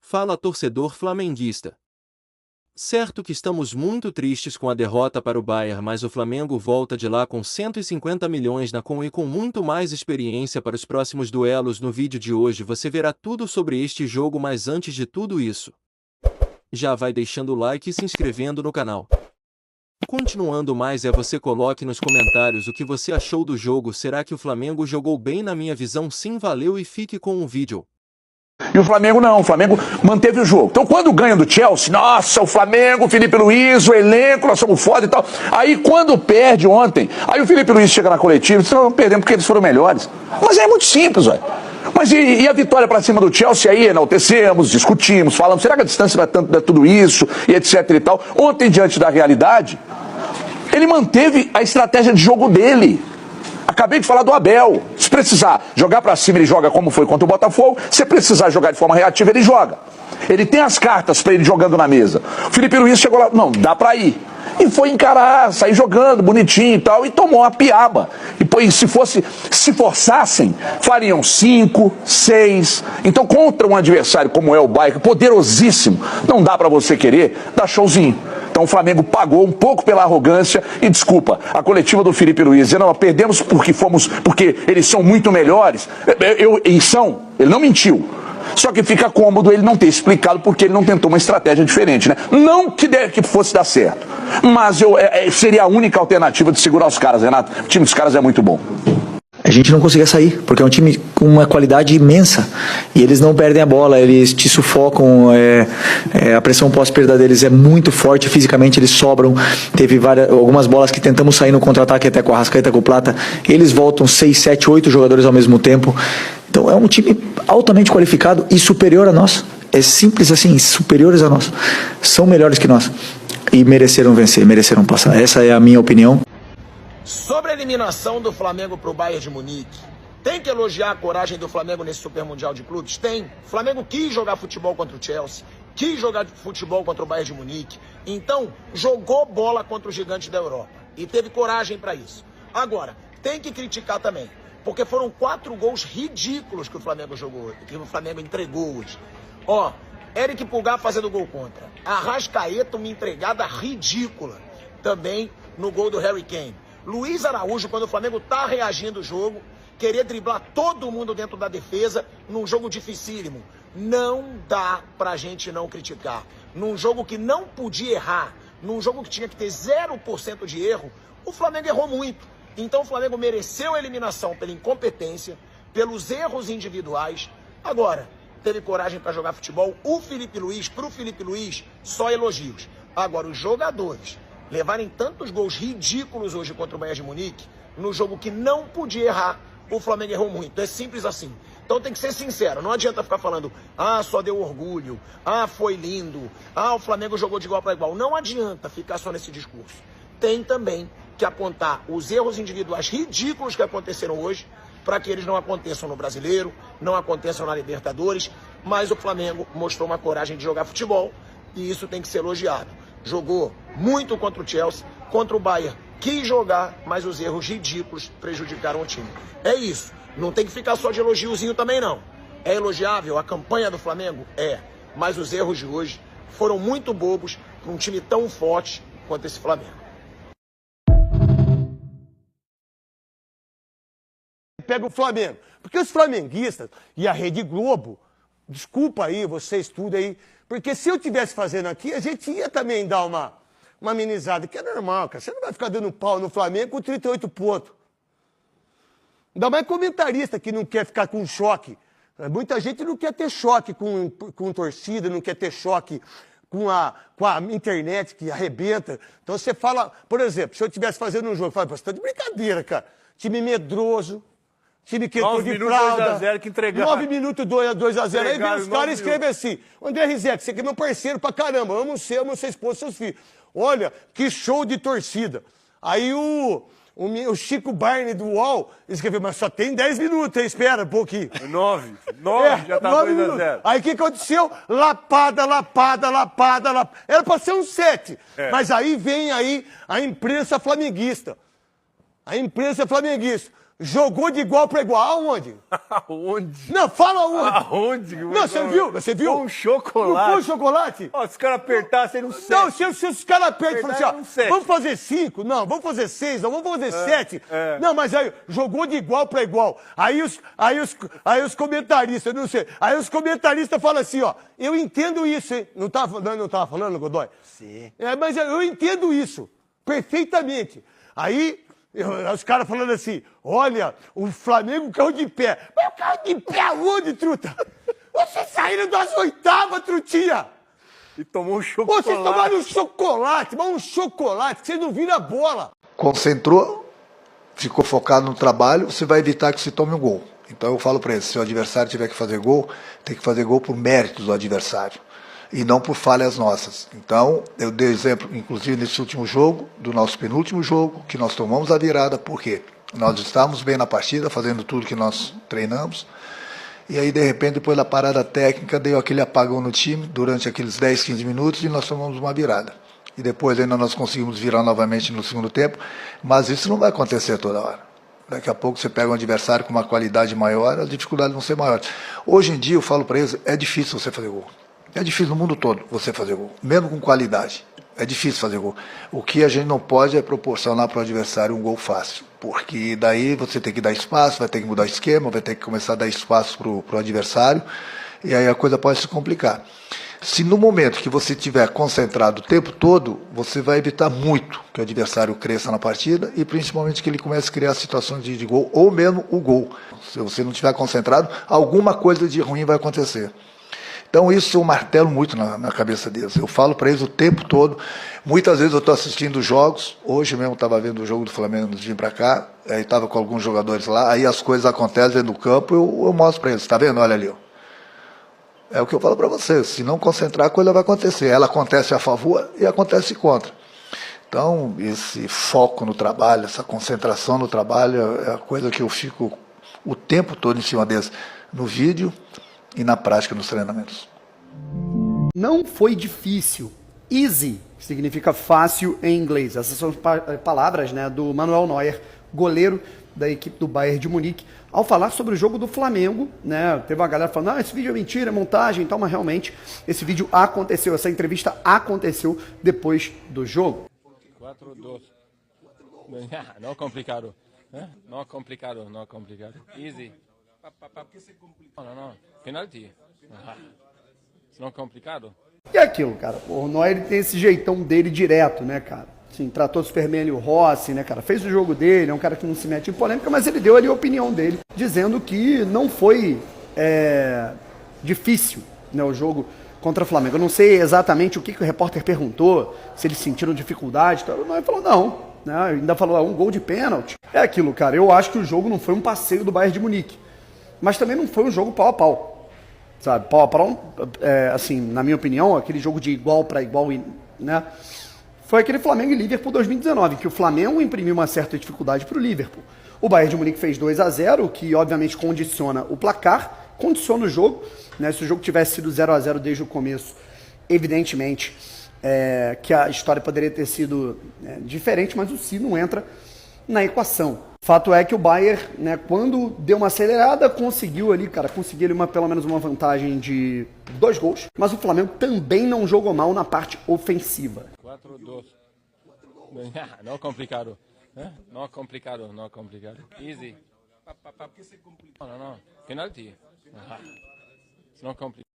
Fala torcedor flamenguista. Certo que estamos muito tristes com a derrota para o Bayern, mas o Flamengo volta de lá com 150 milhões na conta e com muito mais experiência para os próximos duelos. No vídeo de hoje você verá tudo sobre este jogo, mas antes de tudo isso, já vai deixando o like e se inscrevendo no canal. Continuando mais você coloque nos comentários o que você achou do jogo. Será que o Flamengo jogou bem? Na minha visão sim, valeu, e fique com o vídeo. E o Flamengo não, o Flamengo manteve o jogo. Então quando ganha do Chelsea, nossa, o Flamengo, o Felipe Luiz, o elenco, nós somos foda e tal. Aí quando perde ontem, aí o Felipe Luiz chega na coletiva e diz, não, perdemos porque eles foram melhores. Mas é muito simples, velho. Mas e a vitória pra cima do Chelsea aí, enaltecemos, discutimos, falamos, será que a distância vai tanto, tudo isso, e etc e tal. Ontem, diante da realidade, ele manteve a estratégia de jogo dele. Acabei de falar do Abel. Se precisar jogar pra cima, ele joga como foi contra o Botafogo. Se precisar jogar de forma reativa, ele joga. Ele tem as cartas pra ele jogando na mesa. O Felipe Luiz chegou lá, não, dá pra ir. E foi encarar, sair jogando bonitinho e tal, e tomou uma piaba. E se forçassem, fariam 5, 6. Então, contra um adversário como é o Bayern, poderosíssimo, não dá pra você querer dar showzinho. Então o Flamengo pagou um pouco pela arrogância e, desculpa, a coletiva do Felipe Luiz, não, perdemos porque eles são muito melhores. Ele não mentiu. Só que fica cômodo ele não ter explicado porque ele não tentou uma estratégia diferente, né? Não que fosse dar certo, mas seria a única alternativa de segurar os caras, Renato. O time dos caras é muito bom. A gente não conseguia sair, porque é um time com uma qualidade imensa, e eles não perdem a bola, eles te sufocam, a pressão pós-perda deles é muito forte, fisicamente eles sobram. Teve algumas bolas que tentamos sair no contra-ataque até com a Arrascaeta, com o Plata, eles voltam 6, 7, 8 jogadores ao mesmo tempo. Então é um time altamente qualificado e superior a nós. É simples assim, superiores a nós. São melhores que nós e mereceram vencer, mereceram passar. Essa é a minha opinião. Sobre a eliminação do Flamengo para o Bayern de Munique, tem que elogiar a coragem do Flamengo nesse Super Mundial de Clubes? Tem. O Flamengo quis jogar futebol contra o Chelsea, quis jogar futebol contra o Bayern de Munique, então jogou bola contra o gigante da Europa e teve coragem para isso. Agora, tem que criticar também, porque foram 4 gols ridículos que o Flamengo jogou, que o Flamengo entregou hoje. Ó, Eric Pulgar fazendo gol contra, Arrascaeta uma entregada ridícula também no gol do Harry Kane. Luiz Araújo, quando o Flamengo tá reagindo o jogo, querer driblar todo mundo dentro da defesa, num jogo dificílimo. Não dá pra gente não criticar. Num jogo que não podia errar, num jogo que tinha que ter 0% de erro, o Flamengo errou muito. Então o Flamengo mereceu a eliminação pela incompetência, pelos erros individuais. Agora, teve coragem para jogar futebol. Pro Felipe Luiz, só elogios. Agora, os jogadores levarem tantos gols ridículos hoje contra o Bayern de Munique, no jogo que não podia errar, o Flamengo errou muito. É simples assim. Então tem que ser sincero, não adianta ficar falando, só deu orgulho, foi lindo, o Flamengo jogou de igual para igual. Não adianta ficar só nesse discurso. Tem também que apontar os erros individuais ridículos que aconteceram hoje, para que eles não aconteçam no Brasileiro, não aconteçam na Libertadores, mas o Flamengo mostrou uma coragem de jogar futebol, e isso tem que ser elogiado. Jogou muito contra o Chelsea, contra o Bayern, quis jogar, mas os erros ridículos prejudicaram o time. É isso, não tem que ficar só de elogiozinho também não. É elogiável a campanha do Flamengo? É, mas os erros de hoje foram muito bobos para um time tão forte quanto esse Flamengo. Pega o Flamengo, porque os flamenguistas e a Rede Globo, desculpa aí, vocês tudo aí, porque se eu tivesse fazendo aqui, a gente ia também dar uma amenizada, que é normal, cara. Você não vai ficar dando pau no Flamengo com 38 pontos. Ainda mais comentarista que não quer ficar com choque. Muita gente não quer ter choque com torcida, não quer ter choque com a internet que arrebenta. Então você fala, por exemplo, se eu estivesse fazendo um jogo, eu falo, você tá de brincadeira, cara. Time medroso. Time que entrou de fralda. 2x0 que entregaram. 9 minutos 2x0. Aí vem os caras e escrevem assim: André Rizek, você que é meu parceiro pra caramba. Amo você, amo sua esposa, seus filhos. Olha, que show de torcida. Aí o Chico Barney do UOL escreveu, mas só tem 10 minutos, hein? Espera um pouquinho. 9, já tá 2x0. Aí o que aconteceu? Lapada. Era pra ser um 7. Mas aí vem a imprensa flamenguista. A imprensa flamenguista. Jogou de igual para igual. Aonde? Aonde? Não, fala aonde. Aonde? Não, você viu? Você viu? Com chocolate. Não foi chocolate? Ó, se os caras apertassem, não sei. Não, se os caras apertam e falam Verdade, assim, ó, um vamos fazer 5, não, vamos fazer 6, não, vamos fazer 7. Não, mas aí, jogou de igual para igual. Aí os comentaristas, não sei, aí os comentaristas falam assim, ó, eu entendo isso, hein? Não tava falando, Godoy? Sim. Mas eu entendo isso, perfeitamente. Aí, os caras falando assim, olha, o Flamengo caiu de pé. Mas eu caio de pé aonde, truta? Vocês saíram das oitavas, trutinha. E tomou um chocolate. Vocês tomaram um chocolate, mas um chocolate, que vocês não viram a bola. Concentrou, ficou focado no trabalho, você vai evitar que se tome um gol. Então eu falo para eles, se o adversário tiver que fazer gol, tem que fazer gol por méritos do adversário e não por falhas nossas. Então eu dei exemplo, inclusive nesse último jogo, do nosso penúltimo jogo, que nós tomamos a virada, porque nós estávamos bem na partida, fazendo tudo que nós treinamos, e aí de repente depois da parada técnica deu aquele apagão no time durante aqueles 10, 15 minutos e nós tomamos uma virada. E depois ainda nós conseguimos virar novamente no segundo tempo, mas isso não vai acontecer toda hora. Daqui a pouco você pega um adversário com uma qualidade maior, as dificuldades vão ser maiores. Hoje em dia eu falo para eles, é difícil você fazer gol. É difícil no mundo todo você fazer gol, mesmo com qualidade. É difícil fazer gol. O que a gente não pode é proporcionar para o adversário um gol fácil, porque daí você tem que dar espaço, vai ter que mudar o esquema, vai ter que começar a dar espaço para o adversário, e aí a coisa pode se complicar. Se no momento que você estiver concentrado o tempo todo, você vai evitar muito que o adversário cresça na partida e principalmente que ele comece a criar situações de gol, ou mesmo o gol. Se você não estiver concentrado, alguma coisa de ruim vai acontecer. Então isso eu martelo muito na cabeça deles. Eu falo para eles o tempo todo. Muitas vezes eu estou assistindo jogos. Hoje mesmo estava vendo o jogo do Flamengo antes de vir para cá. Aí estava com alguns jogadores lá. Aí as coisas acontecem dentro do campo. Eu mostro para eles. Está vendo? Olha ali. Ó. É o que eu falo para vocês. Se não concentrar, a coisa vai acontecer. Ela acontece a favor e acontece contra. Então esse foco no trabalho, essa concentração no trabalho é a coisa que eu fico o tempo todo em cima deles. No vídeo e na prática nos treinamentos. Não foi difícil. Easy significa fácil em inglês. Essas são palavras, né, do Manuel Neuer, goleiro da equipe do Bayern de Munique, ao falar sobre o jogo do Flamengo, né? Teve uma galera falando, esse vídeo é mentira, é montagem e tal, mas realmente esse vídeo aconteceu, essa entrevista aconteceu depois do jogo. 4-2. Não complicado. Não complicado, não complicado. Easy. Não. Penalti. Não complicado. E é aquilo, cara. O Neuer tem esse jeitão dele direto, né, cara? Assim, tratou super bem ali o Rossi, né, cara? Fez o jogo dele, é um cara que não se mete em polêmica, mas ele deu ali a opinião dele, dizendo que não foi difícil, né, o jogo contra o Flamengo. Eu não sei exatamente o que o repórter perguntou, se eles sentiram dificuldade. Então, o Neuer falou não, né? Ainda falou um gol de pênalti. É aquilo, cara. Eu acho que o jogo não foi um passeio do Bayern de Munique. Mas também não foi um jogo pau a pau, sabe? Pau a pau, assim, na minha opinião, aquele jogo de igual para igual, né? Foi aquele Flamengo e Liverpool 2019, que o Flamengo imprimiu uma certa dificuldade para o Liverpool. O Bayern de Munique fez 2-0, que obviamente condiciona o placar, condiciona o jogo, né? Se o jogo tivesse sido 0-0 desde o começo, evidentemente que a história poderia ter sido diferente, mas o si não entra na equação. Fato é que o Bayern, né, quando deu uma acelerada, conseguiu ali, cara, pelo menos uma vantagem de 2 gols, mas o Flamengo também não jogou mal na parte ofensiva. 4-2. Não complicado. Não complicado. Easy. Não. Penalti. Não complicado.